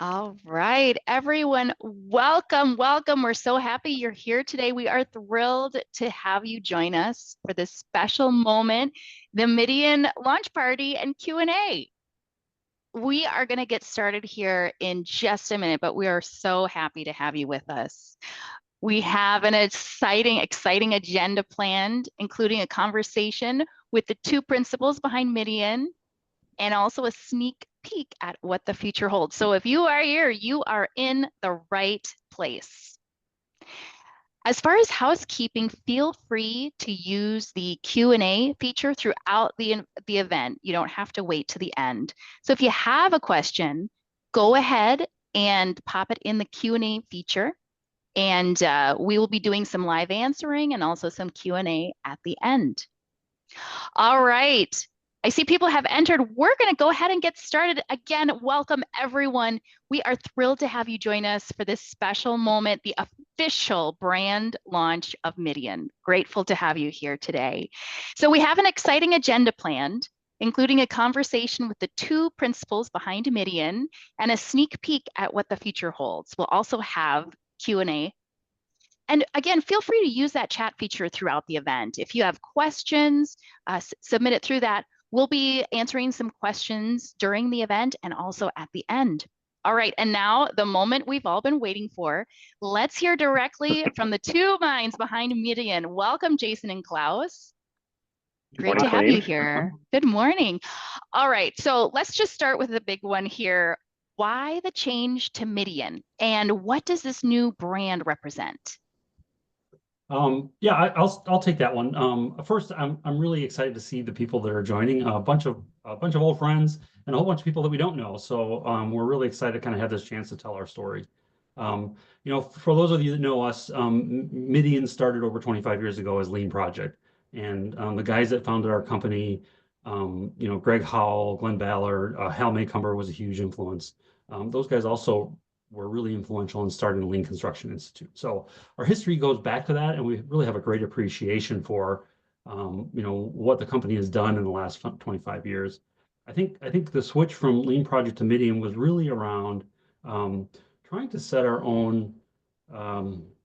All right, everyone, welcome, welcome. We're so happy you're here today. We are thrilled to have you join us for this special moment, the Midion Launch Party and Q&A. We are going to get started here in just a minute, but we are so happy to have you with us. We have an exciting agenda planned, including a conversation with the two principals behind Midion, and also a sneak peek at what the future holds. So if you are here, you are in the right place. As far as housekeeping, feel free to use the Q&A feature throughout the event. You don't have to wait to the end. So if you have a question, go ahead and pop it in the Q&A feature. And we will be doing some live answering and also some Q&A at the end. All right. I see people have entered. We're going to go ahead and get started. Again, welcome everyone. We are thrilled to have you join us for this special moment, the official brand launch of Midion. Grateful to have you here today. So we have an exciting agenda planned, including a conversation with the two principals behind Midion and a sneak peek at what the future holds. We'll also have Q&A. And again, feel free to use that chat feature throughout the event. If you have questions, submit it through that. We'll be answering some questions during the event and also at the end. All right, and now the moment we've all been waiting for. Let's hear directly from the two minds behind Midion. Welcome, Jason and Klaus. Great to have you here. Good morning. All right, so let's just start with the big one here. Why the change to Midion, and what does this new brand represent? Yeah, I'll take that one. First, I'm really excited to see the people that are joining. A bunch of old friends and a whole bunch of people that we don't know. So we're really excited to kind of have this chance to tell our story. For those of you that know us, Midion started over 25 years ago as Lean Project, and the guys that founded our company, Greg Howell, Glenn Ballard, Hal Maycumber was a huge influence. Those guys also were really influential in starting the Lean Construction Institute. So our history goes back to that, and we really have a great appreciation for, what the company has done in the last 25 years. I think the switch from Lean Project to Midion was really around trying to set our own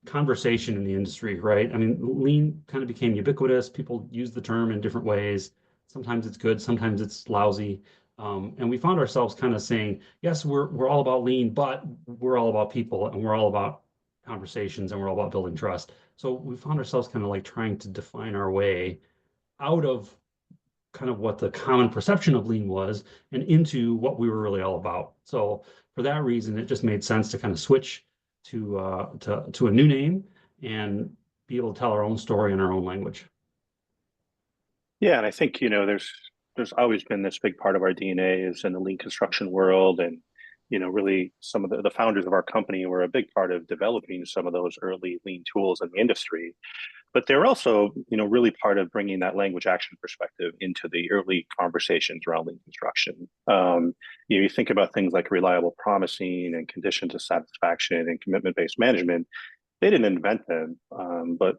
conversation in the industry, right? I mean, Lean kind of became ubiquitous. People use the term in different ways. Sometimes it's good, sometimes it's lousy. And we found ourselves kind of saying, yes, we're all about Lean, but we're all about people, and we're all about conversations, and we're all about building trust. So we found ourselves kind of like trying to define our way out of kind of what the common perception of Lean was and into what we were really all about. So for that reason, it just made sense to kind of switch to a new name and be able to tell our own story in our own language. Yeah, and I think, there's always been this big part of our DNA is in the lean construction world. And, really some of the founders of our company were a big part of developing some of those early lean tools in the industry. But they're also, really part of bringing that language action perspective into the early conversations around lean construction. You think about things like reliable promising and conditions of satisfaction and commitment-based management. They didn't invent them, but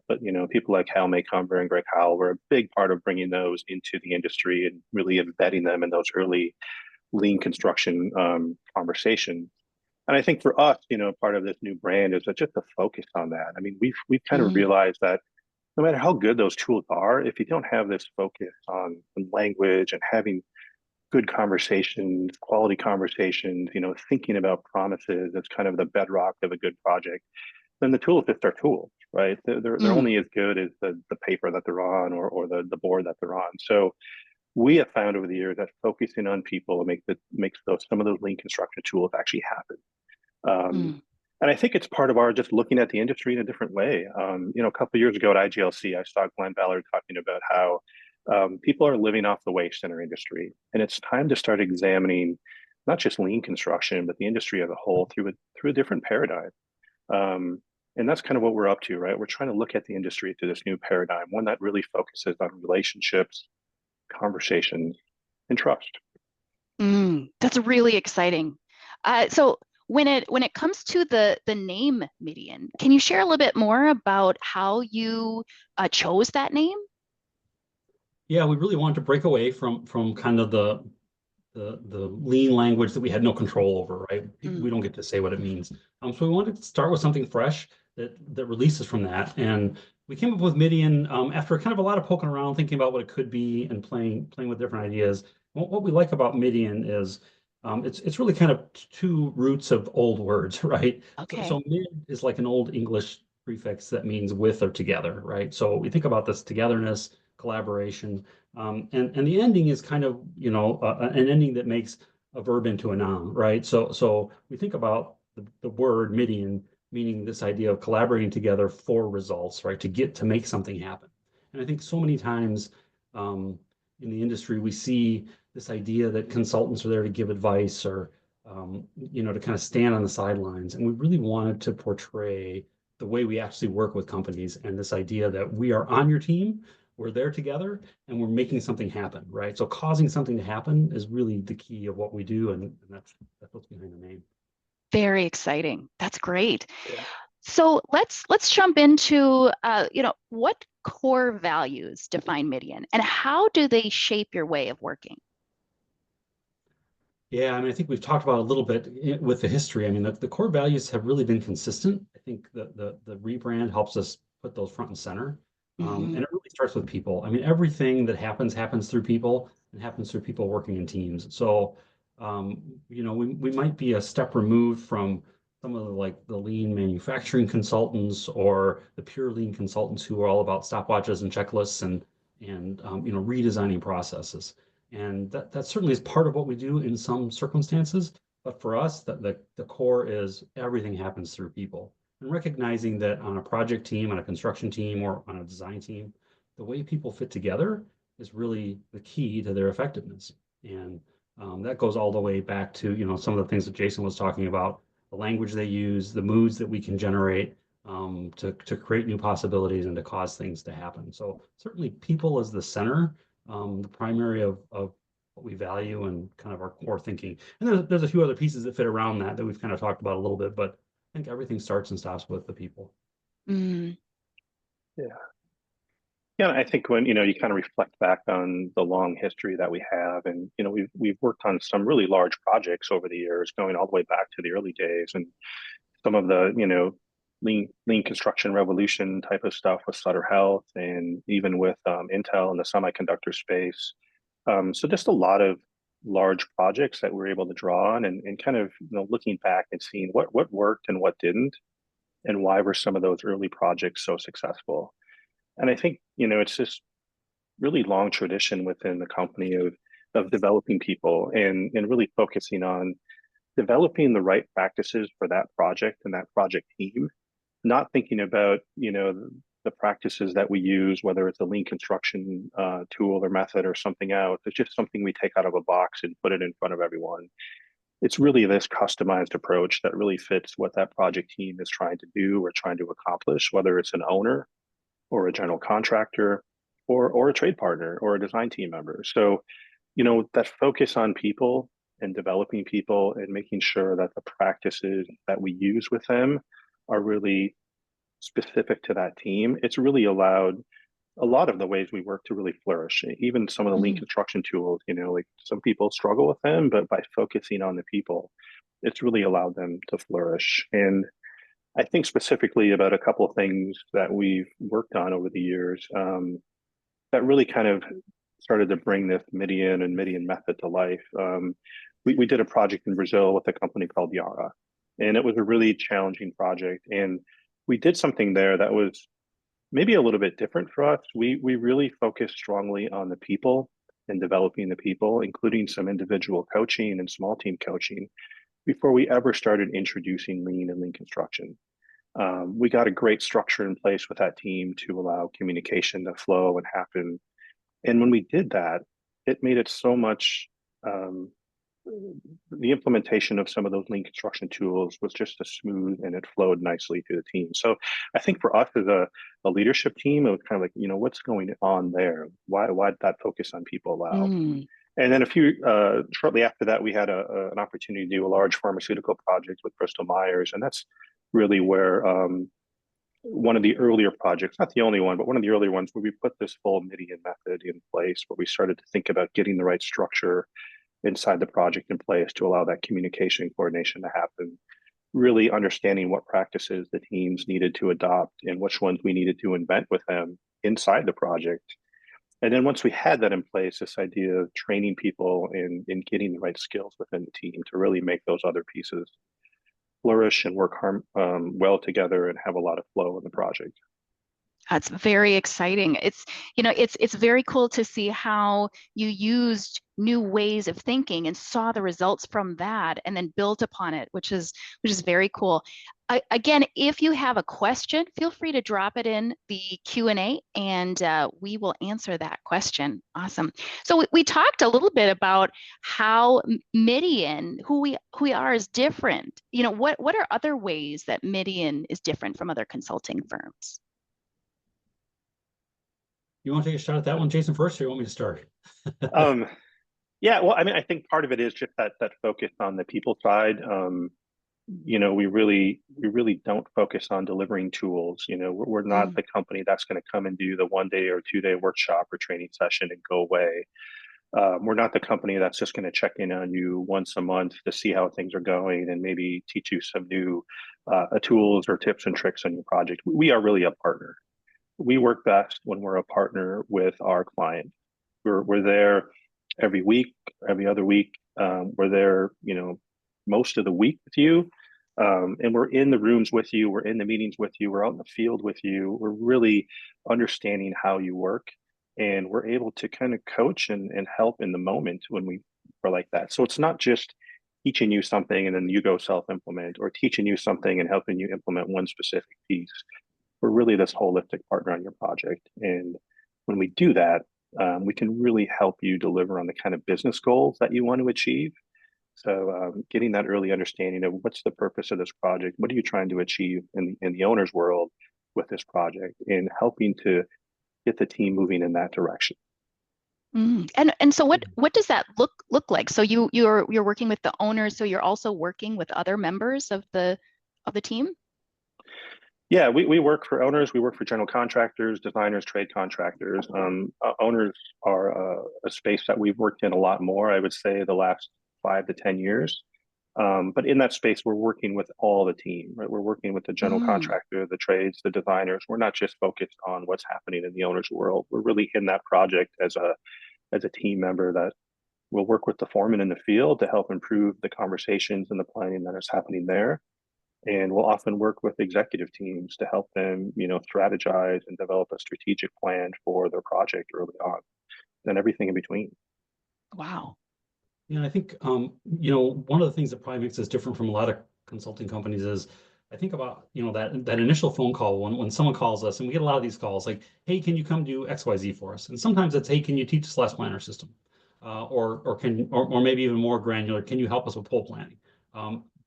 people like Hal Maycumber and Greg Howell were a big part of bringing those into the industry and really embedding them in those early lean construction conversations. And I think for us, part of this new brand is just a focus on that. I mean, we've kind of realized that no matter how good those tools are, if you don't have this focus on language and having good conversations, quality conversations, thinking about promises as kind of the bedrock of a good project, then the tools just are tools, right? They're only as good as the paper that they're on or the board that they're on. So we have found over the years that focusing on people makes some of those lean construction tools actually happen. And I think it's part of our just looking at the industry in a different way. A couple of years ago at IGLC, I saw Glenn Ballard talking about how people are living off the waste in our industry, and it's time to start examining not just lean construction, but the industry as a whole through a different paradigm. And that's kind of what we're up to, right? We're trying to look at the industry through this new paradigm, one that really focuses on relationships, conversations, and trust. That's really exciting. So when it comes to the name Midion, can you share a little bit more about how you chose that name? Yeah, we really wanted to break away from kind of the the lean language that we had no control over, right? We don't get to say what it means. So we wanted to start with something fresh that releases from that. And we came up with Midion after kind of a lot of poking around, thinking about what it could be and playing with different ideas. What we like about Midion is it's really kind of two roots of old words, right? Okay. So mid is like an old English prefix that means with or together, right? So we think about this togetherness, collaboration, and the ending is kind of, an ending that makes a verb into a noun, right? So we think about the word Midian meaning this idea of collaborating together for results, right? To make something happen. And I think so many times in the industry, we see this idea that consultants are there to give advice or, to kind of stand on the sidelines. And we really wanted to portray the way we actually work with companies and this idea that we are on your team, we're there together, and we're making something happen, right? So causing something to happen is really the key of what we do, and that's what's behind the name. Very exciting. That's great. Yeah. So let's jump into what core values define Midion and how do they shape your way of working? Yeah, I mean, I think we've talked about a little bit with the history. I mean, the core values have really been consistent. I think the rebrand helps us put those front and center. And it really starts with people. I mean, everything that happens through people and happens through people working in teams. So, we might be a step removed from some of the lean manufacturing consultants or the pure lean consultants who are all about stopwatches and checklists and redesigning processes. And that certainly is part of what we do in some circumstances. But for us, the core is everything happens through people. And recognizing that on a project team, on a construction team, or on a design team, the way people fit together is really the key to their effectiveness. And that goes all the way back to, some of the things that Jason was talking about, the language they use, the moods that we can generate to create new possibilities and to cause things to happen. So certainly people is the center, the primary of what we value and kind of our core thinking. And there's a few other pieces that fit around that we've kind of talked about a little bit, but I think everything starts and stops with the people. Yeah. Yeah, I think when, you kind of reflect back on the long history that we have, and, we've worked on some really large projects over the years, going all the way back to the early days, and some of the, lean construction revolution type of stuff with Sutter Health, and even with Intel in the semiconductor space. So just a lot of large projects that we're able to draw on, and kind of, looking back and seeing what worked and what didn't, and why were some of those early projects so successful. And I think, it's just really long tradition within the company of developing people, and really focusing on developing the right practices for that project and that project team, not thinking about, the practices that we use, whether it's a lean construction tool or method or something else. It's just something we take out of a box and put it in front of everyone. It's really this customized approach that really fits what that project team is trying to do or trying to accomplish, whether it's an owner or a general contractor or a trade partner or a design team member. So, that focus on people and developing people and making sure that the practices that we use with them are really specific to that team, it's really allowed a lot of the ways we work to really flourish. Even some of the lean construction tools, like some people struggle with them, but by focusing on the people, it's really allowed them to flourish. And I think specifically about a couple of things that we've worked on over the years that really kind of started to bring this Midion and Midion method to life. We did a project in Brazil with a company called Yara, and it was a really challenging project. And we did something there that was maybe a little bit different for us. We really focused strongly on the people and developing the people, including some individual coaching and small team coaching, before we ever started introducing lean and lean construction. We got a great structure in place with that team to allow communication to flow and happen. And when we did that, it made it so much, the implementation of some of those lean construction tools was just a smooth, and it flowed nicely through the team. So I think for us as a leadership team, it was kind of like, what's going on there? Why did that focus on people allow? And then shortly after that, we had an opportunity to do a large pharmaceutical project with Bristol Myers. And that's really where one of the earlier projects, not the only one, but one of the earlier ones where we put this full Midion method in place, where we started to think about getting the right structure, inside the project in place to allow that communication and coordination to happen. Really understanding what practices the teams needed to adopt and which ones we needed to invent with them inside the project. And then once we had that in place, this idea of training people in getting the right skills within the team to really make those other pieces flourish and work well together and have a lot of flow in the project. That's very exciting. It's very cool to see how you used new ways of thinking and saw the results from that and then built upon it, which is very cool. Again, if you have a question, feel free to drop it in the Q&A and we will answer that question. Awesome. So we talked a little bit about how Midion, who we are, is different. What are other ways that Midion is different from other consulting firms? You want to take a shot at that one, Jason, first, or you want me to start? Yeah, well, I mean, I think part of it is just that focus on the people side. We really don't focus on delivering tools. We're not the company that's going to come and do the 1 day or 2 day workshop or training session and go away. We're not the company that's just going to check in on you once a month to see how things are going and maybe teach you some new tools or tips and tricks on your project. We are really a partner. We work best when we're a partner with our client. We're there every week, every other week. We're there, most of the week with you. And we're in the rooms with you. We're in the meetings with you. We're out in the field with you. We're really understanding how you work. And we're able to kind of coach and help in the moment when we are like that. So it's not just teaching you something and then you go self-implement, or teaching you something and helping you implement one specific piece. We're really this holistic partner on your project. And when we do that, we can really help you deliver on the kind of business goals that you want to achieve. So getting that early understanding of what's the purpose of this project, what are you trying to achieve in the owner's world with this project, and helping to get the team moving in that direction. And so what does that look like? So you're working with the owners, so you're also working with other members of the team? Yeah, we work for owners. We work for general contractors, designers, trade contractors. Owners are a space that we've worked in a lot more, I would say, the last 5 to 10 years. But in that space, we're working with all the team, right? We're working with the general contractor, the trades, the designers. We're not just focused on what's happening in the owner's world. We're really in that project as a team member that will work with the foreman in the field to help improve the conversations and the planning that is happening there. And we'll often work with executive teams to help them, strategize and develop a strategic plan for their project early on, and everything in between. Wow. Yeah, I think, one of the things that probably makes us different from a lot of consulting companies is I think about, that initial phone call when someone calls us, and we get a lot of these calls like, hey, can you come do XYZ for us? And sometimes it's, hey, can you teach us last planner system? Or maybe even more granular, can you help us with pole planning?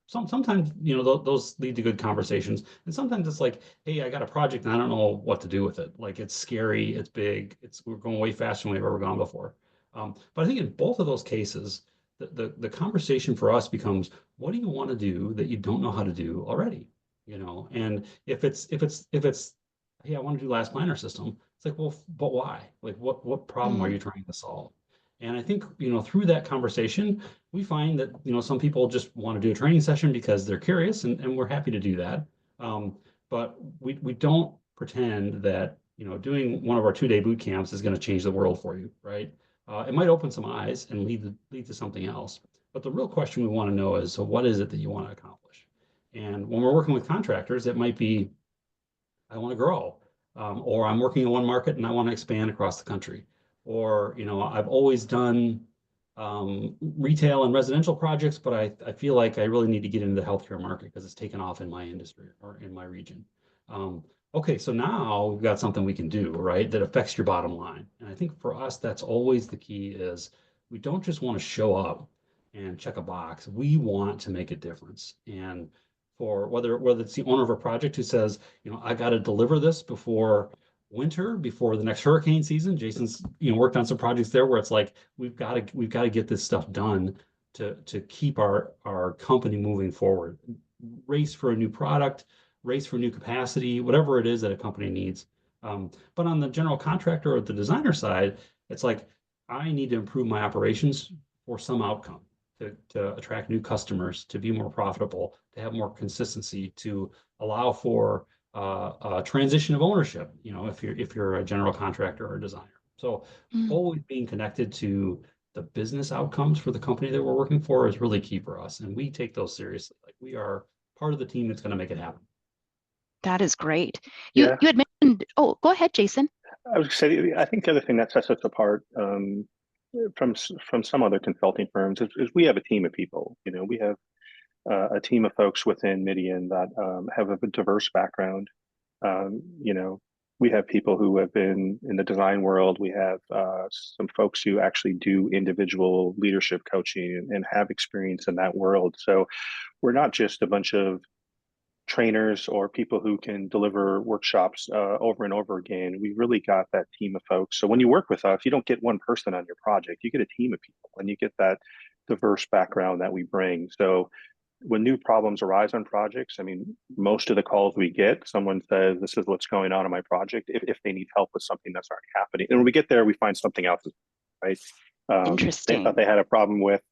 Sometimes, those lead to good conversations. And sometimes it's like, hey, I got a project and I don't know what to do with it. Like, it's scary, it's big, we're going way faster than we've ever gone before. But I think in both of those cases, the conversation for us becomes, what do you want to do that you don't know how to do already? And if it's, hey, I want to do last planner system, it's like, well, but why? Like, what problem are you trying to solve? And I think, through that conversation, we find that, some people just want to do a training session because they're curious, and we're happy to do that. But we don't pretend that, doing one of our 2-day boot camps is going to change the world for you, right? It might open some eyes and lead to something else. But the real question we want to know is, so what is it that you want to accomplish? And when we're working with contractors, it might be, I want to grow, or I'm working in one market and I want to expand across the country. Or, I've always done retail and residential projects, but I feel like I really need to get into the healthcare market because it's taken off in my industry or in my region. Okay, so now we've got something we can do, right, that affects your bottom line. And I think for us, that's always the key, is we don't just want to show up and check a box. We want to make a difference. And for whether it's the owner of a project who says, I got to deliver this before winter, before the next hurricane season. Jason's worked on some projects there where it's like we've got to get this stuff done to keep our company moving forward. Race for a new product, race for new capacity, whatever it is that a company needs. But on the general contractor or the designer side, it's like, I need to improve my operations for some outcome, to attract new customers, to be more profitable, to have more consistency, to allow for a transition of ownership, if you're a general contractor or a designer. So always being connected to the business outcomes for the company that we're working for is really key for us. And we take those seriously. Like, we are part of the team that's going to make it happen. That is great. Yeah. You had mentioned, oh, go ahead, Jason. I was going to say, I think the other thing that sets us apart from some other consulting firms is we have a team of people. We have a team of folks within Midion that have a diverse background. We have people who have been in the design world. We have some folks who actually do individual leadership coaching and have experience in that world. So we're not just a bunch of trainers or people who can deliver workshops over and over again. We really got that team of folks. So when you work with us, you don't get one person on your project, you get a team of people, and you get that diverse background that we bring. So when new problems arise on projects, I mean, most of the calls we get, someone says, this is what's going on in my project, if they need help with something that's already happening. And when we get there, we find something else, right? Interesting. They thought they had a problem with,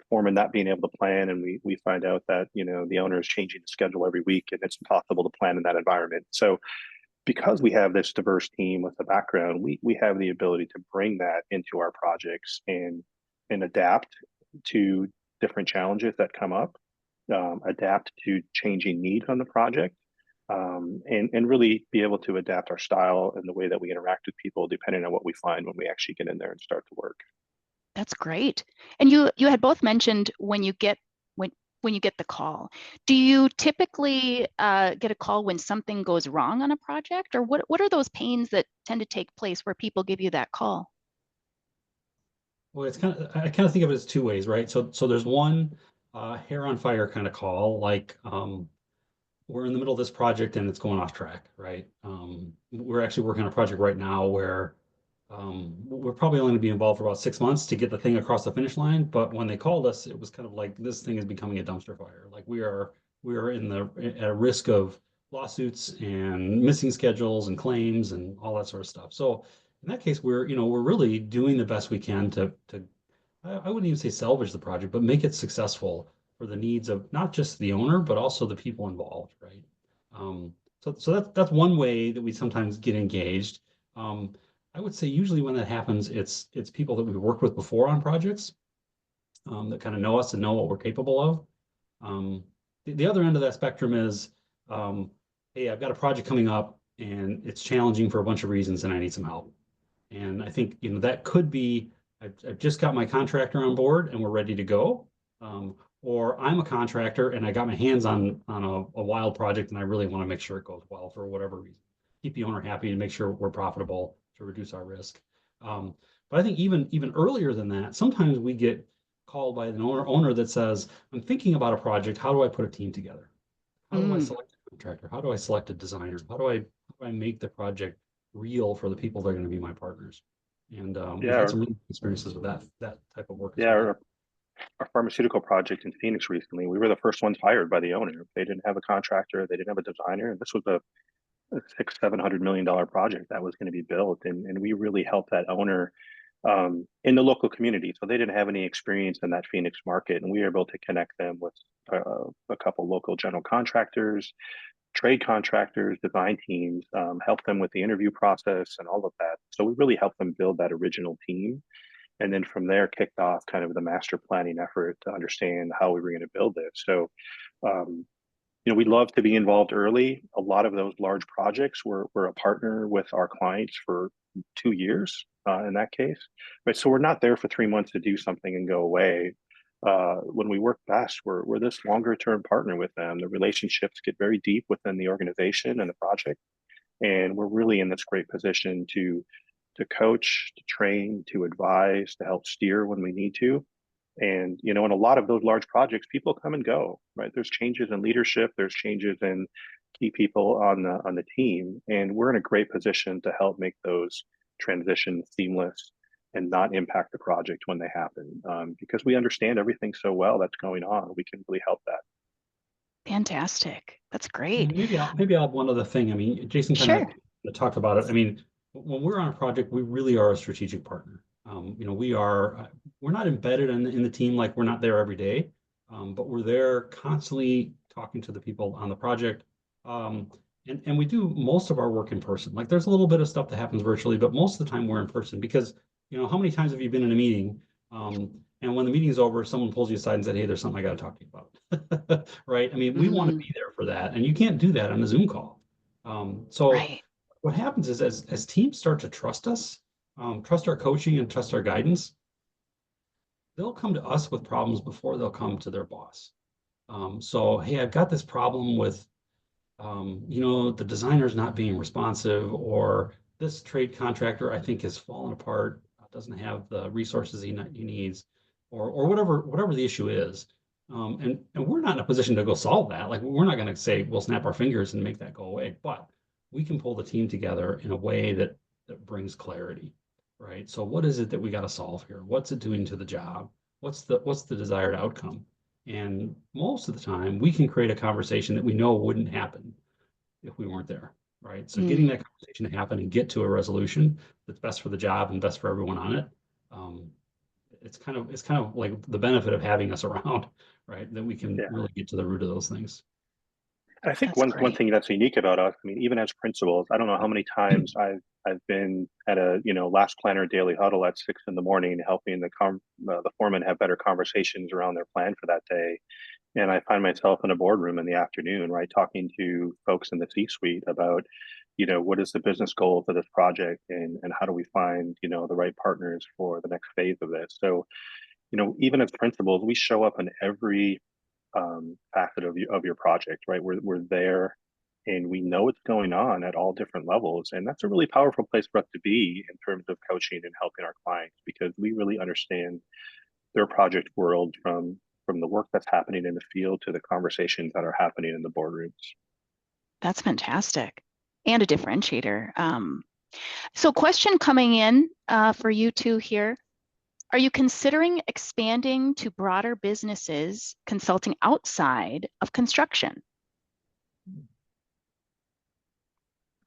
foreman not being able to plan, and we find out that, the owner is changing the schedule every week, and it's impossible to plan in that environment. So because we have this diverse team with the background, we have the ability to bring that into our projects and adapt to different challenges that come up, adapt to changing needs on the project, and really be able to adapt our style and the way that we interact with people depending on what we find when we actually get in there and start to work. That's great. And you had both mentioned when you get the call, do you typically get a call when something goes wrong on a project, or what are those pains that tend to take place where people give you that call? Well, I kind of think of it as two ways, right? So there's one hair on fire kind of call, like we're in the middle of this project and it's going off track, right? We're actually working on a project right now where we're probably only going to be involved for about 6 months to get the thing across the finish line. But when they called us, it was kind of like, this thing is becoming a dumpster fire. Like, we are at risk of lawsuits and missing schedules and claims and all that sort of stuff. So in that case, we're really doing the best we can to I wouldn't even say salvage the project, but make it successful for the needs of not just the owner, but also the people involved, right? So that's one way that we sometimes get engaged. I would say usually when that happens, it's people that we've worked with before on projects, that kind of know us and know what we're capable of. The other end of that spectrum is, hey, I've got a project coming up and it's challenging for a bunch of reasons and I need some help. And I think, that could be, I've just got my contractor on board and we're ready to go. Or I'm a contractor and I got my hands on a wild project and I really want to make sure it goes well for whatever reason. Keep the owner happy and make sure we're profitable to reduce our risk. But I think even earlier than that, sometimes we get called by an owner that says, I'm thinking about a project. How do I put a team together? How do I select a contractor? How do I select a designer? How do I make the project real for the people that are going to be my partners? And we've had some really experiences with that type of work. Yeah, our pharmaceutical project in Phoenix recently, we were the first ones hired by the owner. They didn't have a contractor, they didn't have a designer, and this was a $600-700 million project that was going to be built, and we really helped that owner in the local community. So they didn't have any experience in that Phoenix market, and we were able to connect them with a couple local general contractors, trade contractors, design teams, help them with the interview process and all of that. So we really helped them build that original team. And then from there kicked off kind of the master planning effort to understand how we were going to build this. So, we love to be involved early. A lot of those large projects, we're a partner with our clients for 2 years in that case. Right. So we're not there for 3 months to do something and go away. When we work best, we're this longer term partner with them. The relationships get very deep within the organization and the project. And we're really in this great position to coach, to train, to advise, to help steer when we need to. And, in a lot of those large projects, people come and go, right? There's changes in leadership, there's changes in key people on the team. And we're in a great position to help make those transitions seamless and not impact the project when they happen. Because we understand everything so well that's going on, we can really help that. Fantastic. That's great. Maybe I'll add one other thing. I mean, Jason kind of talked about it. I mean, when we're on a project, we really are a strategic partner. We're not embedded in the team, like we're not there every day, but we're there constantly talking to the people on the project. And we do most of our work in person. Like there's a little bit of stuff that happens virtually, but most of the time we're in person because, how many times have you been in a meeting? And when the meeting's over, someone pulls you aside and said, "Hey, there's something I got to talk to you about." Right? I mean, we want to be there for that, and you can't do that on a Zoom call. So Right. what happens is as teams start to trust us, trust our coaching and trust our guidance, they'll come to us with problems before they'll come to their boss. So, hey, I've got this problem with, the designer's not being responsive, or this trade contractor I think has fallen apart, doesn't have the resources he needs, or whatever the issue is. And we're not in a position to go solve that. Like we're not going to say we'll snap our fingers and make that go away, but we can pull the team together in a way that brings clarity, right? So what is it that we got to solve here? What's it doing to the job? What's the desired outcome? And most of the time, we can create a conversation that we know wouldn't happen if we weren't there, right? So getting that conversation to happen and get to a resolution that's best for the job and best for everyone on it, it's kind of like the benefit of having us around, right? That we can really get to the root of those things. I think That's one great. thing that's unique about us, I mean, even as principals, I don't know how many times I've been at a last planner daily huddle at 6 a.m. helping the foreman have better conversations around their plan for that day, and I find myself in a boardroom in the afternoon, right, talking to folks in the C-suite about what is the business goal for this project, and how do we find the right partners for the next phase of this. So even as principals, we show up in every facet of your project, right? We're there, and we know what's going on at all different levels, and that's a really powerful place for us to be in terms of coaching and helping our clients, because we really understand their project world from the work that's happening in the field to the conversations that are happening in the boardrooms. That's fantastic and a differentiator. So question coming in for you two here. Are you considering expanding to broader businesses consulting outside of construction?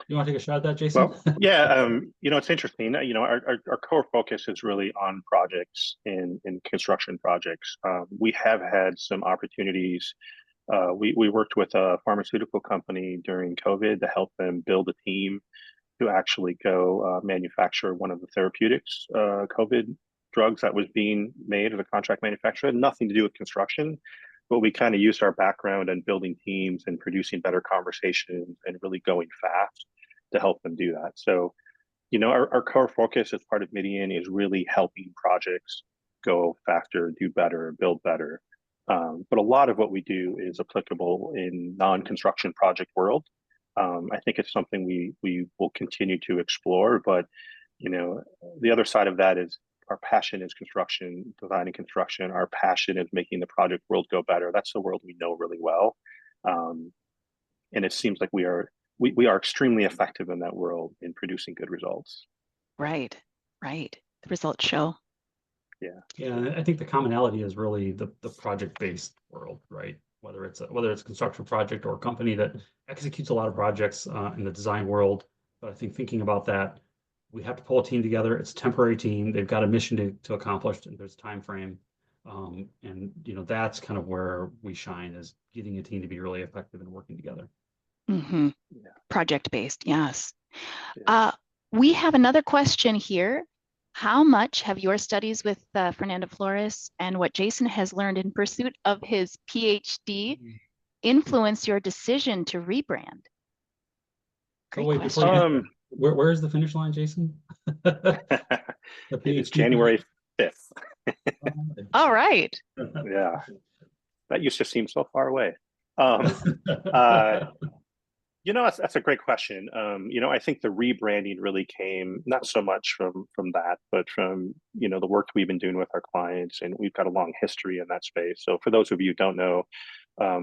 You want to take a shot at that, Jason? Well, yeah, it's interesting. Our core focus is really on projects in construction projects. We have had some opportunities. We worked with a pharmaceutical company during COVID to help them build a team to actually go manufacture one of the therapeutics, COVID drugs that was being made as a contract manufacturer. It had nothing to do with construction, but we kind of used our background in building teams and producing better conversations and really going fast to help them do that. So, our core focus as part of Midion is really helping projects go faster, do better, build better. But a lot of what we do is applicable in non-construction project world. I think it's something we will continue to explore, but the other side of that is our passion is construction, design and construction. Our passion is making the project world go better. That's the world we know really well, and it seems like we are extremely effective in that world in producing good results. Right. The results show. Yeah. I think the commonality is really the project-based world, right? Whether it's a construction project or a company that executes a lot of projects in the design world. But I think thinking about that, we have to pull a team together. It's a temporary team. They've got a mission to accomplish, and there's a time frame. And that's kind of where we shine, is getting a team to be really effective and working together. Mm-hmm. Yeah. Project-based, yes. Yeah. We have another question here. How much have your studies with Fernando Flores and what Jason has learned in pursuit of his PhD influenced your decision to rebrand? Great question. Where is the finish line, Jason? It's January 5th. All right. Yeah, that used to seem so far away. That's a great question. I think the rebranding really came not so much from that, but from the work we've been doing with our clients, and we've got a long history in that space. So for those of you who don't know,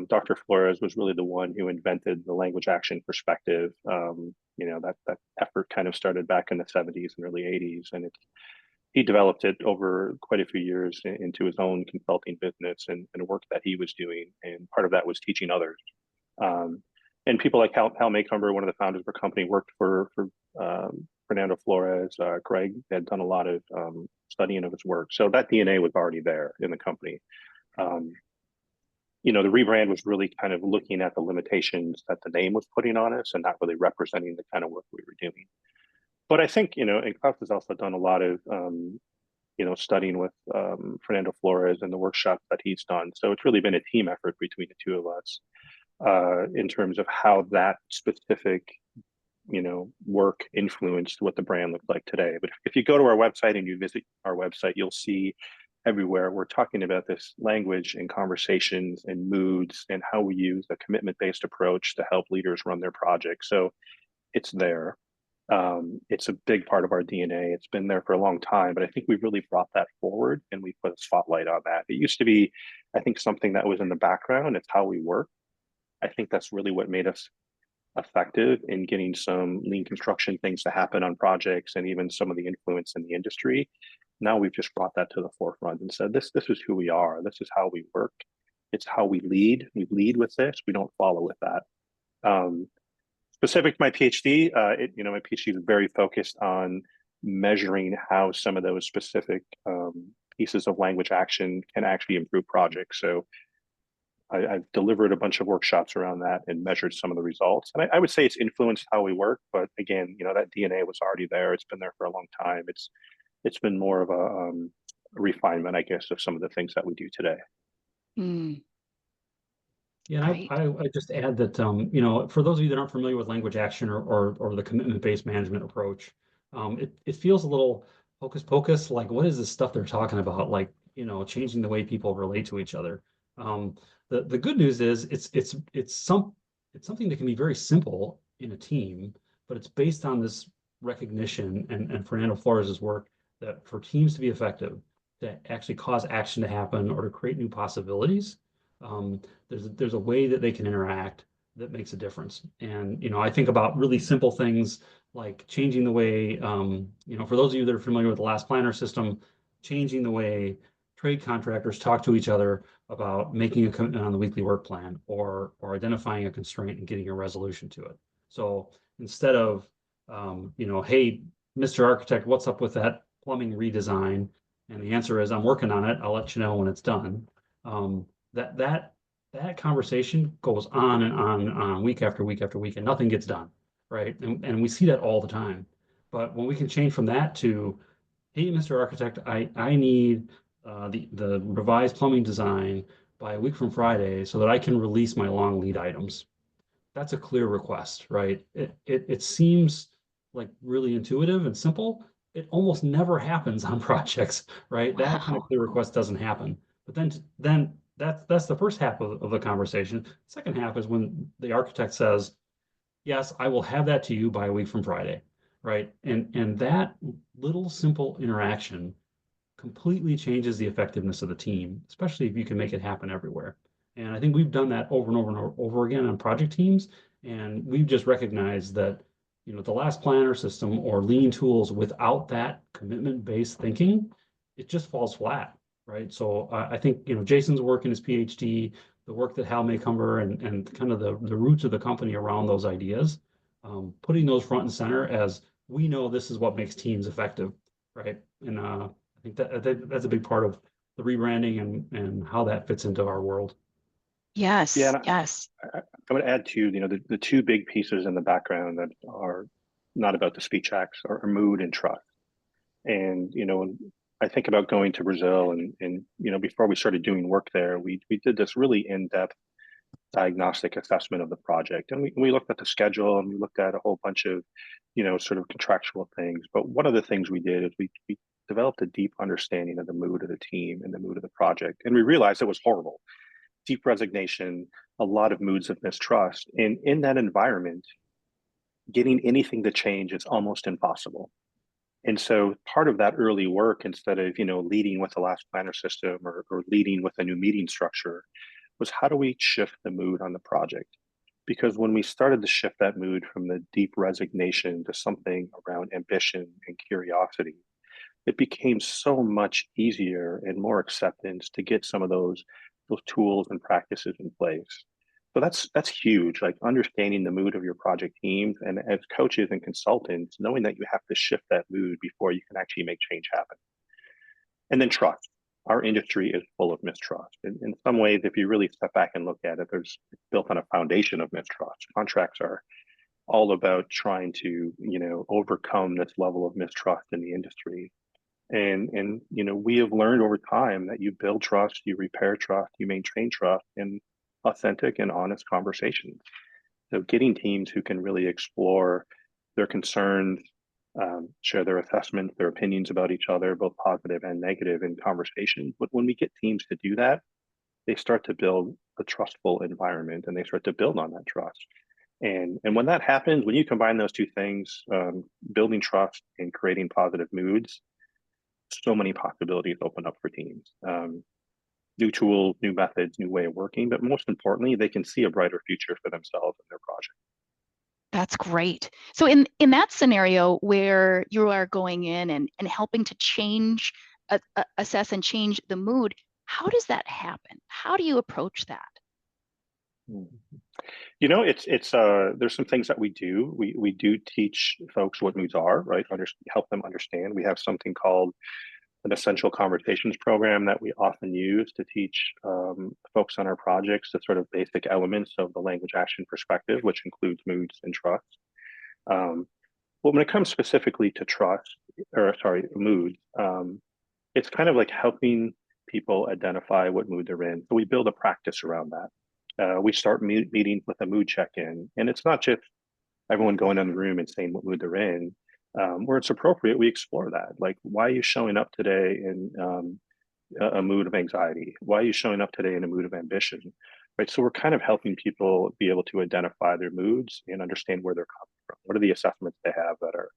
Dr. Flores was really the one who invented the language action perspective. That effort kind of started back in the 70s and early 80s, and he developed it over quite a few years into his own consulting business and work that he was doing, and part of that was teaching others. And people like Hal Maycomber, one of the founders of our company, worked for Fernando Flores, Greg had done a lot of studying of his work. So that DNA was already there in the company. The rebrand was really kind of looking at the limitations that the name was putting on us and not really representing the kind of work we were doing. But I think, and Klaus has also done a lot of, studying with Fernando Flores and the workshops that he's done. So it's really been a team effort between the two of us in terms of how that specific, work influenced what the brand looked like today. But if you go to our website and you visit our website, you'll see everywhere we're talking about this language and conversations and moods and how we use a commitment-based approach to help leaders run their projects. So it's there. It's a big part of our DNA. It's been there for a long time, but I think we've really brought that forward and we put a spotlight on that. It used to be, I think, something that was in the background. It's how we work. I think that's really what made us effective in getting some lean construction things to happen on projects and even some of the influence in the industry. Now we've just brought that to the forefront and said, this is who we are. This is how we work. It's how we lead. We lead with this. We don't follow with that. Specific to my PhD, my PhD is very focused on measuring how some of those specific pieces of language action can actually improve projects. So I've delivered a bunch of workshops around that and measured some of the results. And I would say it's influenced how we work, but again, that DNA was already there. It's been there for a long time. It's been more of a refinement, I guess, of some of the things that we do today. Mm. Yeah, and I just add that, for those of you that aren't familiar with language action or the commitment-based management approach, it feels a little hocus pocus, like what is this stuff they're talking about? Like, changing the way people relate to each other. The good news is it's something that can be very simple in a team, but it's based on this recognition and Fernando Flores' work that for teams to be effective, to actually cause action to happen or to create new possibilities, there's a way that they can interact that makes a difference. And I think about really simple things like changing the way, for those of you that are familiar with the last planner system, changing the way trade contractors talk to each other about making a commitment on the weekly work plan or identifying a constraint and getting a resolution to it. So instead of, hey, Mr. Architect, what's up with that plumbing redesign? And the answer is, I'm working on it. I'll let you know when it's done. That conversation goes on and on and on, week after week after week, and nothing gets done, right? And we see that all the time. But when we can change from that to, hey, Mr. Architect, I need the revised plumbing design by a week from Friday so that I can release my long lead items. That's a clear request, right? It seems like really intuitive and simple. It almost never happens on projects, right? Wow. That kind of clear request doesn't happen. But then that's the first half of the conversation. Second half is when the architect says, yes, I will have that to you by a week from Friday, right? And that little simple interaction completely changes the effectiveness of the team, especially if you can make it happen everywhere. And I think we've done that over and over and over again on project teams. And we've just recognized that, the last planner system or lean tools without that commitment-based thinking, it just falls flat, right? So I think, Jason's work in his PhD, the work that Hal Maycumber and kind of the roots of the company around those ideas, putting those front and center as we know this is what makes teams effective, right? And I think that's a big part of the rebranding and how that fits into our world. Yes. Yeah, Yes. I would add to, the two big pieces in the background that are not about the speech acts are mood and trust. And, when I think about going to Brazil and before we started doing work there, we did this really in-depth diagnostic assessment of the project. And we looked at the schedule and we looked at a whole bunch of, sort of contractual things. But one of the things we did is we developed a deep understanding of the mood of the team and the mood of the project. And we realized it was horrible. Deep resignation, a lot of moods of mistrust. And in that environment, getting anything to change is almost impossible. And so part of that early work, instead of, leading with the last planner system or leading with a new meeting structure, was how do we shift the mood on the project? Because when we started to shift that mood from the deep resignation to something around ambition and curiosity, it became so much easier and more acceptance to get some of those tools and practices in place. So that's huge, like understanding the mood of your project teams, and as coaches and consultants, knowing that you have to shift that mood before you can actually make change happen. And then trust. Our industry is full of mistrust. In some ways, if you really step back and look at it, it's built on a foundation of mistrust. Contracts are all about trying to, overcome this level of mistrust in the industry. And we have learned over time that you build trust, you repair trust, you maintain trust in authentic and honest conversations. So getting teams who can really explore their concerns, share their assessments, their opinions about each other, both positive and negative in conversation. But when we get teams to do that, they start to build a trustful environment and they start to build on that trust. And when that happens, when you combine those two things, building trust and creating positive moods, so many possibilities open up for teams. New tools, new methods, new way of working, but most importantly, they can see a brighter future for themselves and their project. That's great. So in that scenario where you are going in and helping to change, assess and change the mood, how does that happen? How do you approach that? It's there's some things that we do. We do teach folks what moods are, right? Help them understand. We have something called an essential conversations program that we often use to teach folks on our projects the sort of basic elements of the language action perspective, which includes moods and trust. But when it comes specifically to moods, it's kind of like helping people identify what mood they're in. So we build a practice around that. We start meetings with a mood check-in, and it's not just everyone going in the room and saying what mood they're in. Where it's appropriate, we explore that. Like, why are you showing up today in a mood of anxiety? Why are you showing up today in a mood of ambition? Right. So we're kind of helping people be able to identify their moods and understand where they're coming from. What are the assessments they have that are,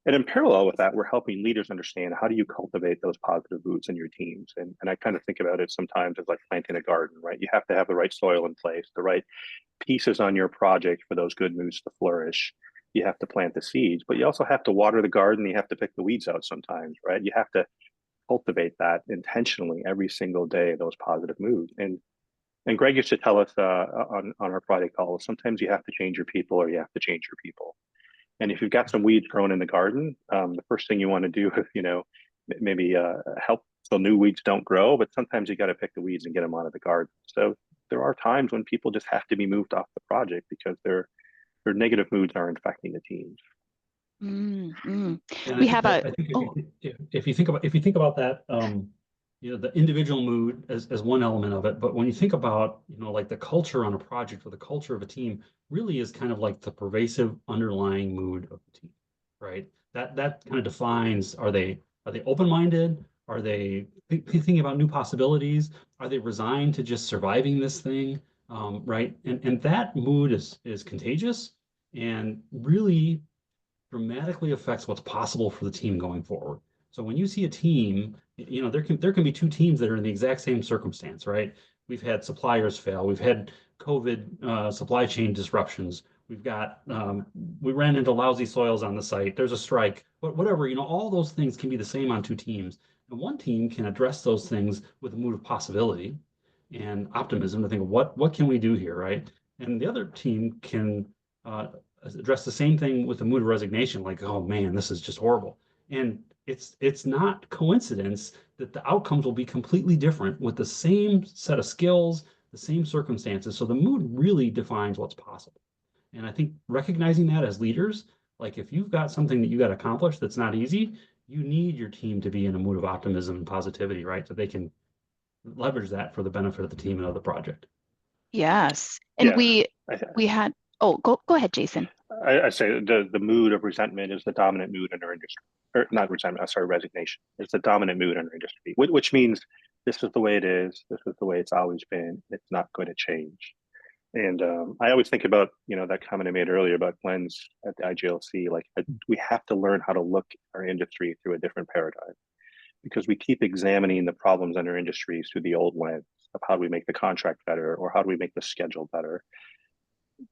and in parallel with that, we're helping leaders understand how do you cultivate those positive moods in your teams. And I kind of think about it sometimes as like planting a garden, right? You have to have the right soil in place, the right pieces on your project for those good moods to flourish. You have to plant the seeds, but you also have to water the garden. You have to pick the weeds out sometimes, right? You have to cultivate that intentionally every single day, those positive moods. And Greg used to tell us on our project call, sometimes you have to change your people or you have to change your people. And if you've got some weeds growing in the garden, the first thing you want to do is, maybe help so new weeds don't grow, but sometimes you got to pick the weeds and get them out of the garden. So there are times when people just have to be moved off the project because their negative moods are infecting the teams. We have if you think about that, the individual mood as one element of it, but when you think about, like the culture on a project or the culture of a team really is kind of like the pervasive underlying mood of the team, right? That kind of defines, are they open-minded? Are they thinking about new possibilities? Are they resigned to just surviving this thing? Right? And that mood is contagious and really dramatically affects what's possible for the team going forward. So when you see a team, there can be two teams that are in the exact same circumstance, right? We've had suppliers fail. We've had COVID supply chain disruptions. We ran into lousy soils on the site. There's a strike, but whatever, all those things can be the same on two teams. And one team can address those things with a mood of possibility and optimism to think of what can we do here, right? And the other team can address the same thing with a mood of resignation, like, oh man, this is just horrible. And it's not coincidence that the outcomes will be completely different with the same set of skills, the same circumstances. So the mood really defines what's possible. And I think recognizing that as leaders, like if you've got something that you got to accomplish that's not easy, you need your team to be in a mood of optimism and positivity, right? So they can leverage that for the benefit of the team and of the project. Yes. And we had, go ahead, Jason. I say the mood of resentment is the dominant mood in our industry, or not resentment, sorry, resignation. It's the dominant mood in our industry, which means this is the way it is. This is the way it's always been. It's not going to change. And I always think about, that comment I made earlier about Glenn's at the IGLC, like we have to learn how to look at our industry through a different paradigm because we keep examining the problems in our industries through the old lens of how do we make the contract better or how do we make the schedule better.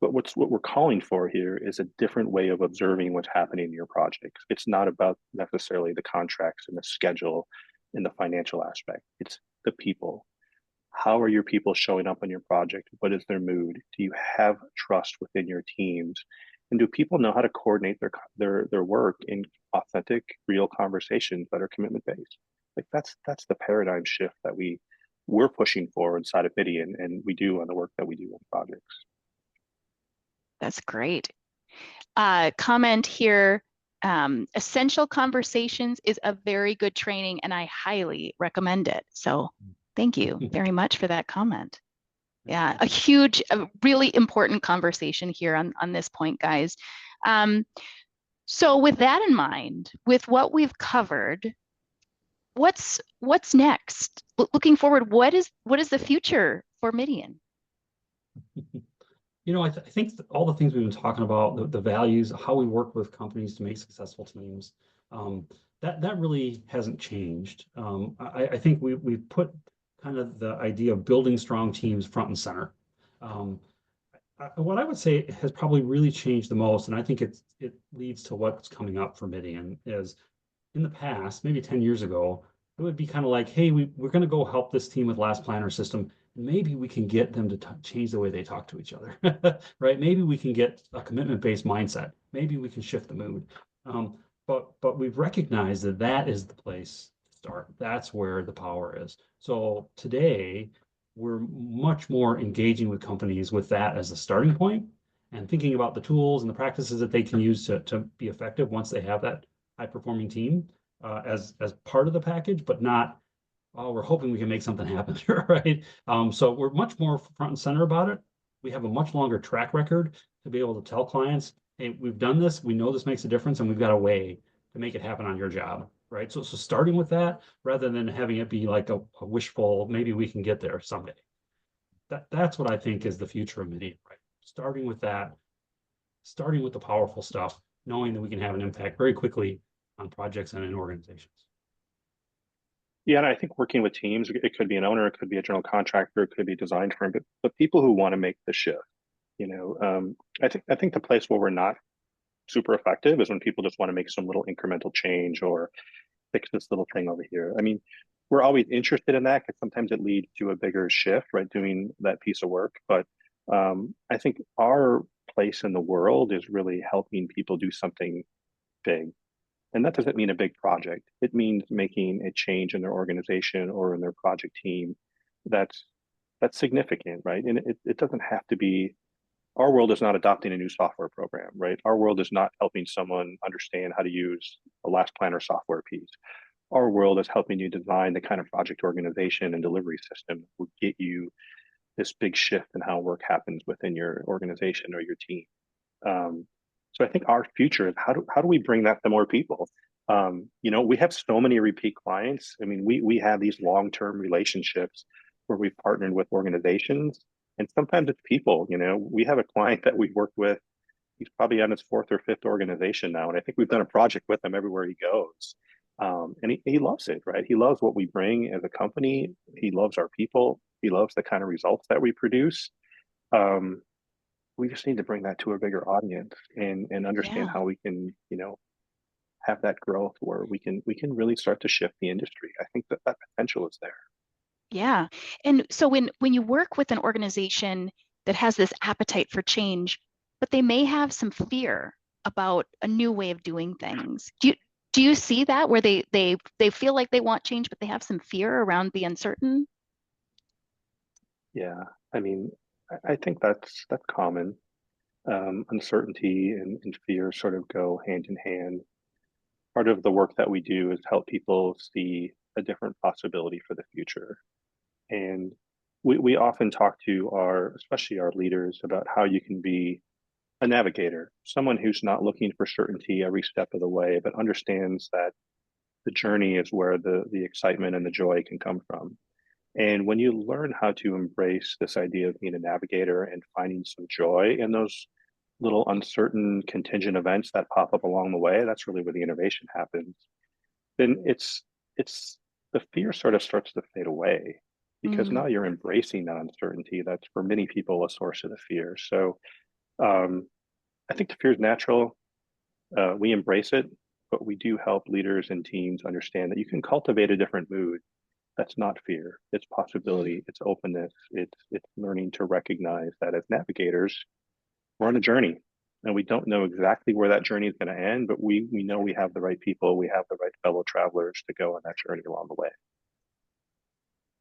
But what we're calling for here is a different way of observing what's happening in your projects. It's not about necessarily the contracts and the schedule and the financial aspect. It's the people. How are your people showing up on your project? What is their mood? Do you have trust within your teams? And do people know how to coordinate their work in authentic, real conversations that are commitment based? Like that's the paradigm shift that we're pushing for inside of Midian, and we do on the work that we do on projects. That's great. Comment here. Essential Conversations is a very good training, and I highly recommend it. So thank you very much for that comment. Yeah, a really important conversation here on this point, guys. So with that in mind, with what we've covered, what's next? Looking forward, what is the future for Midian? I think all the things we've been talking about, the values, how we work with companies to make successful teams, that really hasn't changed. I think we've put kind of the idea of building strong teams front and center. What I would say has probably really changed the most, and I think it leads to what's coming up for Midian, is in the past, maybe 10 years ago, it would be kind of like, hey, we're going to go help this team with last planner system. Maybe we can get them to change the way they talk to each other, right? Maybe we can get a commitment-based mindset. Maybe we can shift the mood. But we've recognized that is the place to start. That's where the power is. So today, we're much more engaging with companies with that as a starting point and thinking about the tools and the practices that they can use to be effective once they have that high-performing team as part of the package, but not, oh, we're hoping we can make something happen here, right? So we're much more front and center about it. We have a much longer track record to be able to tell clients, hey, we've done this, we know this makes a difference, and we've got a way to make it happen on your job, right? So starting with that, rather than having it be like a wishful, maybe we can get there someday. That's what I think is the future of Midian, right? Starting with that, starting with the powerful stuff, knowing that we can have an impact very quickly on projects and in organizations. Yeah, and I think working with teams, it could be an owner, it could be a general contractor, it could be a design firm, but people who want to make the shift. I think the place where we're not super effective is when people just want to make some little incremental change or fix this little thing over here. I mean, we're always interested in that because sometimes it leads to a bigger shift, right? Doing that piece of work. But I think our place in the world is really helping people do something big. And that doesn't mean a big project. It means making a change in their organization or in their project team that's significant, right? And it doesn't have to be, our world is not adopting a new software program, right? Our world is not helping someone understand how to use a last planner software piece. Our world is helping you design the kind of project organization and delivery system that will get you this big shift in how work happens within your organization or your team. So I think our future is how do we bring that to more people? We have so many repeat clients. I mean, we have these long-term relationships where we've partnered with organizations, and sometimes it's people. We have a client that we've worked with. He's probably on his fourth or fifth organization now, and I think we've done a project with him everywhere he goes. And he loves it, right? He loves what we bring as a company. He loves our people. He loves the kind of results that we produce. We just need to bring that to a bigger audience and understand how we can, have that growth where we can really start to shift the industry. I think that potential is there. Yeah. And so when you work with an organization that has this appetite for change, but they may have some fear about a new way of doing things. Do you see that where they feel like they want change, but they have some fear around the uncertain? Yeah. I mean, I think that's common. Uncertainty and fear sort of go hand in hand. Part of the work that we do is help people see a different possibility for the future. And we often talk to especially our leaders, about how you can be a navigator, someone who's not looking for certainty every step of the way, but understands that the journey is where the excitement and the joy can come from. And when you learn how to embrace this idea of being a navigator and finding some joy in those little uncertain contingent events that pop up along the way, that's really where the innovation happens. Then it's the fear sort of starts to fade away because now you're embracing that uncertainty. That's for many people a source of the fear. So I think the fear is natural. We embrace it, but we do help leaders and teams understand that you can cultivate a different mood. that's not fear. It's possibility. It's openness. It's learning to recognize that as navigators, we're on a journey, and we don't know exactly where that journey is going to end, but we know we have the right people, we have the right fellow travelers to go on that journey along the way.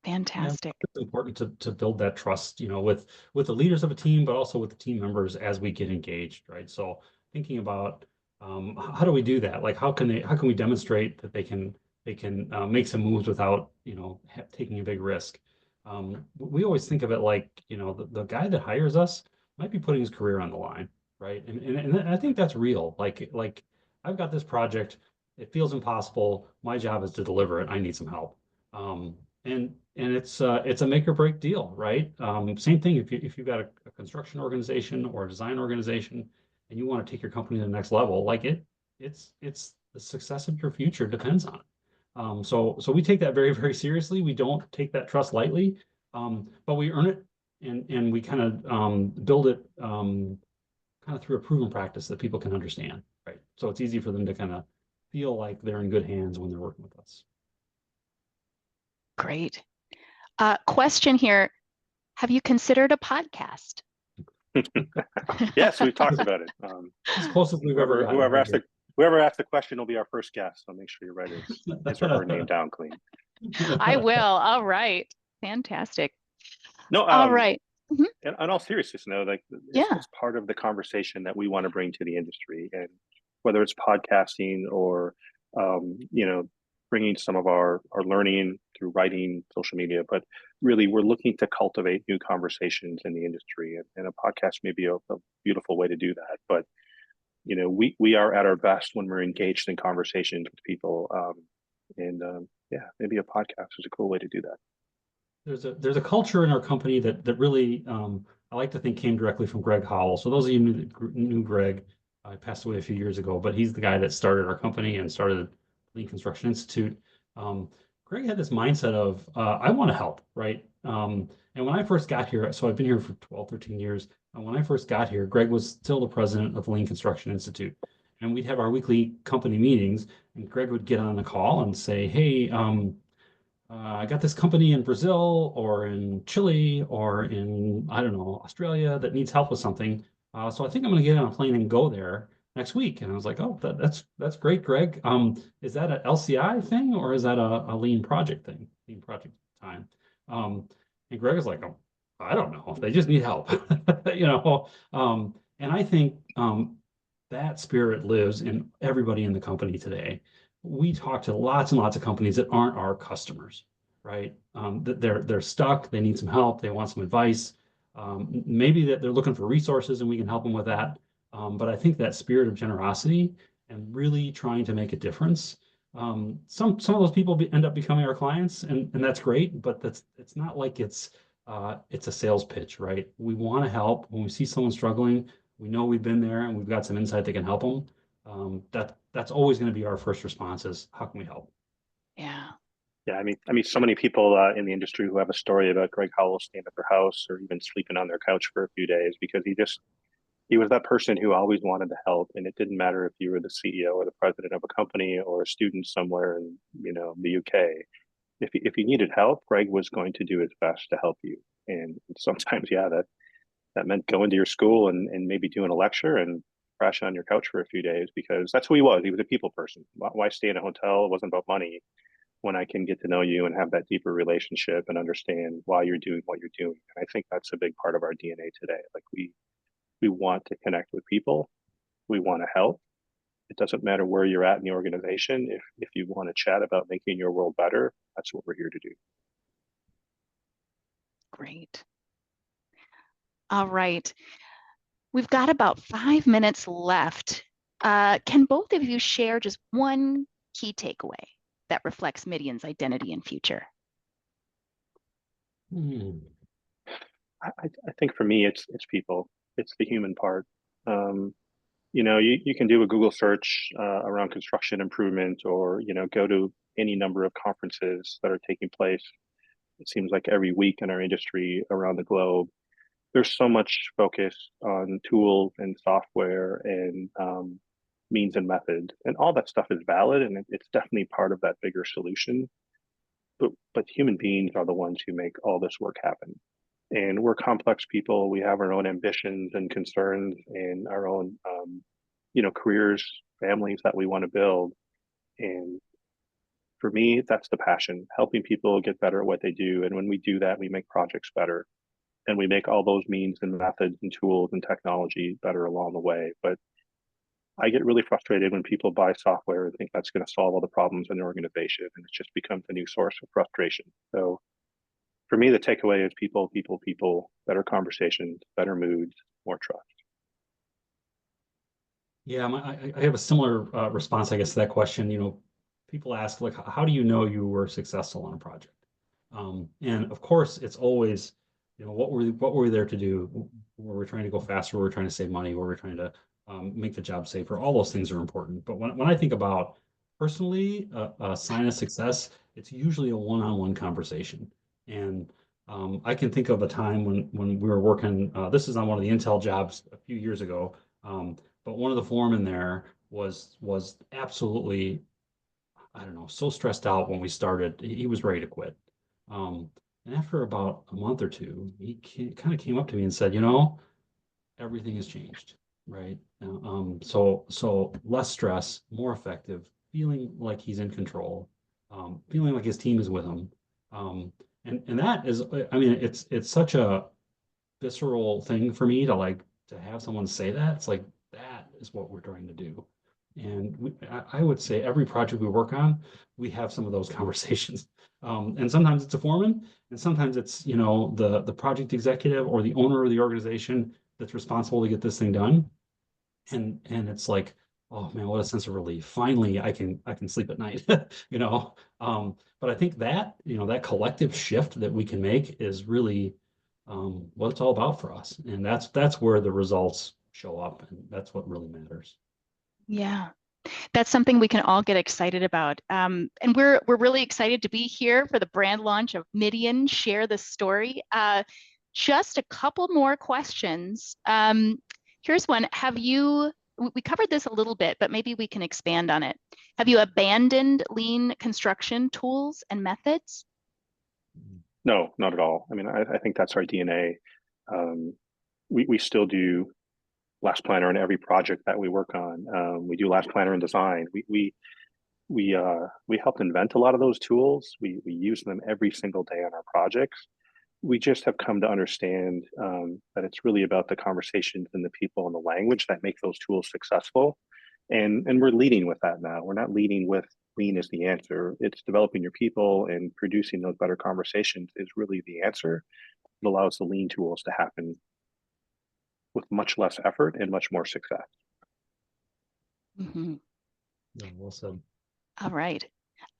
Fantastic. Yeah, it's important to build that trust, with the leaders of a team, but also with the team members as we get engaged, right? So thinking about how do we do that? Like how can we demonstrate that they can make some moves without taking a big risk? We always think of it like the guy that hires us might be putting his career on the line, right? And I think that's real. Like I've got this project, it feels impossible. My job is to deliver it. I need some help. And it's a make or break deal, right? Same thing if you've got a construction organization or a design organization and you want to take your company to the next level, like it's the success of your future depends on it. So we take that very, very seriously. We don't take that trust lightly, but we earn it and we kind of build it kind of through a proven practice that people can understand, right? So it's easy for them to kind of feel like they're in good hands when they're working with us. Great. Question here. Have you considered a podcast? Yes, we've talked about it. As close as we've ever gotten. Whoever asked the question will be our first guest. So make sure you write his or her name down, Colleen. I will. All right. Fantastic. No, all right. In all seriousness, no, like it's part of the conversation that we want to bring to the industry, and whether it's podcasting or bringing some of our learning through writing, social media, but really we're looking to cultivate new conversations in the industry, and a podcast may be a beautiful way to do that. But we are at our best when we're engaged in conversations with people, maybe a podcast is a cool way to do that. There's a culture in our company that really I like to think came directly from Greg Howell. So those of you who knew Greg, I passed away a few years ago, but he's the guy that started our company and started Lean Construction Institute. Greg had this mindset of I want to help, right? And when I first got here, so I've been here for 12, 13 years. And when I first got here, Greg was still the president of the Lean Construction Institute. And we'd have our weekly company meetings, and Greg would get on the call and say, hey, I got this company in Brazil or in Chile or in, I don't know, Australia that needs help with something. So I think I'm going to get on a plane and go there next week. And I was like, oh, that's great, Greg. Is that an LCI thing or is that a lean project thing, lean project time? And Greg is like, oh, I don't know. They just need help, and I think that spirit lives in everybody in the company today. We talk to lots and lots of companies that aren't our customers, right? That they're stuck, they need some help, they want some advice. Maybe that they're looking for resources and we can help them with that. But I think that spirit of generosity and really trying to make a difference. Some of those people end up becoming our clients, and that's great, but it's not like it's a sales pitch, right? We want to help. When we see someone struggling, we know we've been there and we've got some insight that can help them. That's always going to be our first response is how can we help? Yeah. Yeah, I mean, so many people in the industry who have a story about Greg Howell staying at their house or even sleeping on their couch for a few days because he was that person who always wanted to help, and it didn't matter if you were the CEO or the president of a company or a student somewhere in the UK. If you needed help, Greg was going to do his best to help you. And sometimes, that meant going to your school and maybe doing a lecture and crashing on your couch for a few days because that's who he was. He was a people person. Why stay in a hotel? It wasn't about money when I can get to know you and have that deeper relationship and understand why you're doing what you're doing. And I think that's a big part of our DNA today. Like we want to connect with people. We want to help. It doesn't matter where you're at in the organization. If you want to chat about making your world better, that's what we're here to do. Great. All right. We've got about 5 minutes left. Can both of you share just one key takeaway that reflects Midion's identity and future? I think for me, it's people. It's the human part. You can do a Google search around construction improvement or, go to any number of conferences that are taking place. It seems like every week in our industry around the globe. There's so much focus on tools and software and means and method, and all that stuff is valid, and it's definitely part of that bigger solution. but human beings are the ones who make all this work happen. And we're complex people. We have our own ambitions and concerns and our own, careers, families that we want to build. And for me, that's the passion, helping people get better at what they do. And when we do that, we make projects better, and we make all those means and methods and tools and technology better along the way. But I get really frustrated when people buy software and think that's going to solve all the problems in their organization, and it just becomes a new source of frustration. So for me, the takeaway is people, people, people, better conversations, better moods, more trust. Yeah, I have a similar response, I guess, to that question. People ask, like, how do you know you were successful on a project? And of course, it's always, what were we there to do? Were we trying to go faster? Were we trying to save money? Were we trying to make the job safer? All those things are important. But when I think about personally a sign of success, it's usually a one-on-one conversation. And I can think of a time when we were working. This is on one of the Intel jobs a few years ago. But one of the foremen there was absolutely, I don't know, so stressed out when we started. He was ready to quit. And after about a month or two, he kind of came up to me and said, everything has changed, right? So less stress, more effective, feeling like he's in control, feeling like his team is with him. And that is, I mean, it's such a visceral thing for me to have someone say that. It's like, that is what we're trying to do. And I would say every project we work on, we have some of those conversations. And sometimes it's a foreman, and sometimes it's, the project executive or the owner of the organization that's responsible to get this thing done. And it's like, oh man, what a sense of relief. Finally, I can sleep at night, But I think that, that collective shift that we can make is really what it's all about for us. And that's where the results show up, and that's what really matters. Yeah, that's something we can all get excited about. And we're really excited to be here for the brand launch of Midion. Share the story. Just a couple more questions. Here's one. We covered this a little bit, but maybe we can expand on it. Have you abandoned lean construction tools and methods? No, not at all. I mean, I think that's our DNA. We still do last planner in every project that we work on. We do last planner in design. We helped invent a lot of those tools. We use them every single day on our projects. We just have come to understand that it's really about the conversations and the people and the language that make those tools successful. And we're leading with that now. We're not leading with lean is the answer. It's developing your people and producing those better conversations is really the answer. It allows the lean tools to happen with much less effort and much more success. Mm-hmm. Yeah, well said. All right.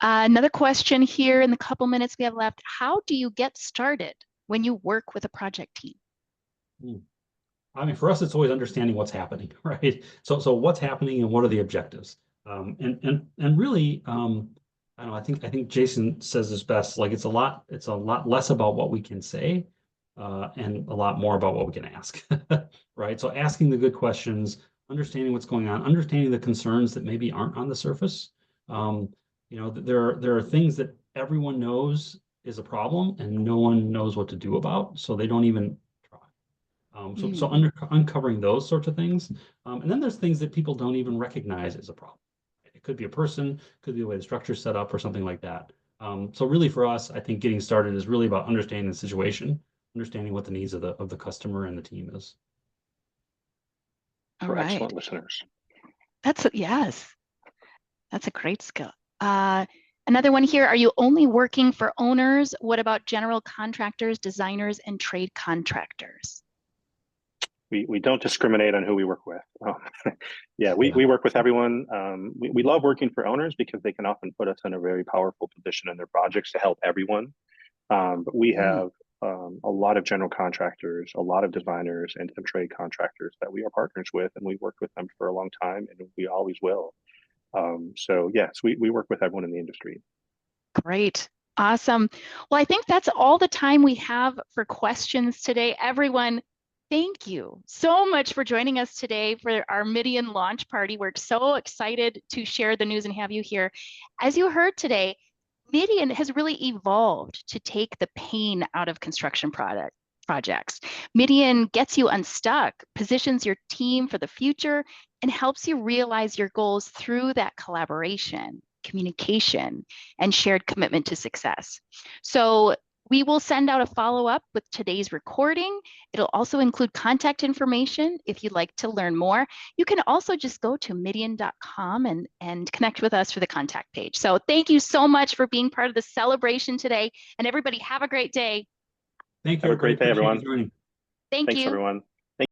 Another question here in the couple minutes we have left. How do you get started when you work with a project team? I mean, for us, it's always understanding what's happening, right? So what's happening and what are the objectives? And really, I don't know. I think Jason says this best. Like it's a lot less about what we can say, and a lot more about what we can ask, right? So asking the good questions, understanding what's going on, understanding the concerns that maybe aren't on the surface. There are things that everyone knows is a problem and no one knows what to do about, so they don't even try. So uncovering those sorts of things. And then there's things that people don't even recognize as a problem. It could be a person, could be the way the structure's set up or something like that. So really for us, I think getting started is really about understanding the situation, understanding what the needs of the customer and the team is. All For right. excellent listeners. Yes, that's a great skill. Another one here, are you only working for owners? What about general contractors, designers, and trade contractors? We don't discriminate on who we work with. We work with everyone. We love working for owners because they can often put us in a very powerful position in their projects to help everyone. But we have a lot of general contractors, a lot of designers, and some trade contractors that we are partners with, and we worked with them for a long time, and we always will. So yes, we work with everyone in the industry. Great. Awesome. Well, I think that's all the time we have for questions today. Everyone, thank you so much for joining us today for our Midion launch party. We're so excited to share the news and have you here. As you heard today, Midion has really evolved to take the pain out of construction projects. Midion gets you unstuck, positions your team for the future, and helps you realize your goals through that collaboration, communication, and shared commitment to success. So we will send out a follow-up with today's recording. It'll also include contact information if you'd like to learn more. You can also just go to midion.com and connect with us through the contact page. So thank you so much for being part of the celebration today. And everybody have a great day. Thank you. Have a great day, everyone. Thank Thanks, you. everyone.